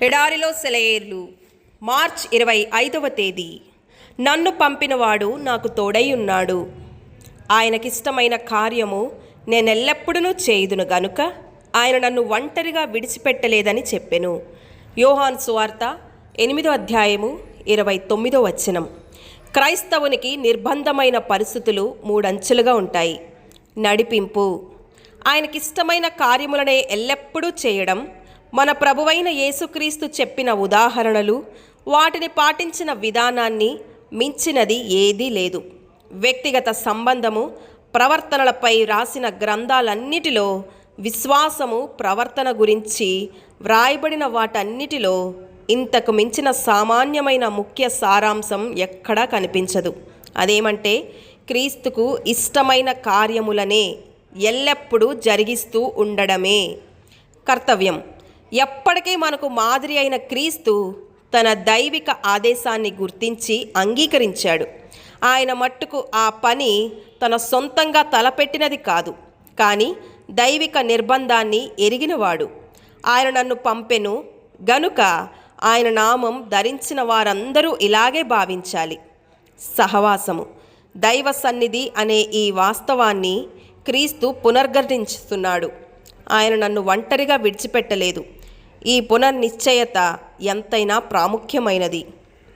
ఎడారిలో సెలయేర్లు. మార్చ్ 25వ తేదీ. నన్ను పంపినవాడు నాకు తోడై ఉన్నాడు. ఆయనకిష్టమైన కార్యము నేనెల్లప్పుడూ చేయుదును గనుక ఆయన నన్ను ఒంటరిగా విడిచిపెట్టలేదని చెప్పెను. యోహాను సువార్త 8వ అధ్యాయము 29వ వచనం. క్రైస్తవునికి నిర్బంధమైన పరిస్థితులు 3 అంచెలుగా ఉంటాయి. నడిపింపు, ఆయనకిష్టమైన కార్యములనే ఎల్లప్పుడూ చేయడం, మన ప్రభువైన యేసుక్రీస్తు చెప్పిన ఉదాహరణలు, వాటిని పాటించిన విధానాన్ని మించినది ఏదీ లేదు. వ్యక్తిగత సంబంధము, ప్రవర్తనలపై రాసిన గ్రంథాలన్నిటిలో విశ్వాసము, ప్రవర్తన గురించి వ్రాయబడిన వాటన్నిటిలో ఇంతకు మించిన సామాన్యమైన ముఖ్య సారాంశం ఎక్కడా కనిపించదు. అదేమంటే క్రీస్తుకు ఇష్టమైన కార్యములనే ఎల్లప్పుడూ జరిగిస్తూ ఉండడమే. కర్తవ్యం. ఎప్పటికీ మనకు మాదిరి అయిన క్రీస్తు తన దైవిక ఆదేశాన్ని గుర్తించి అంగీకరించాడు. ఆయన మట్టుకు ఆ పని తన సొంతంగా తలపెట్టినది కాదు, కానీ దైవిక నిర్బంధాన్ని ఎరిగినవాడు. ఆయన నన్ను పంపెను గనుక ఆయన నామం ధరించిన వారందరూ ఇలాగే భావించాలి. సహవాసము, దైవ సన్నిధి అనే ఈ వాస్తవాన్ని క్రీస్తు పునర్గణిస్తున్నాడు. ఆయన నన్ను ఒంటరిగా విడిచిపెట్టలేదు. ఈ పునర్నిశ్చయత ఎంతైనా ప్రాముఖ్యమైనది.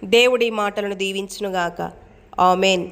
దేవుడి మాటలను దీవించునుగాక. ఆమెన్.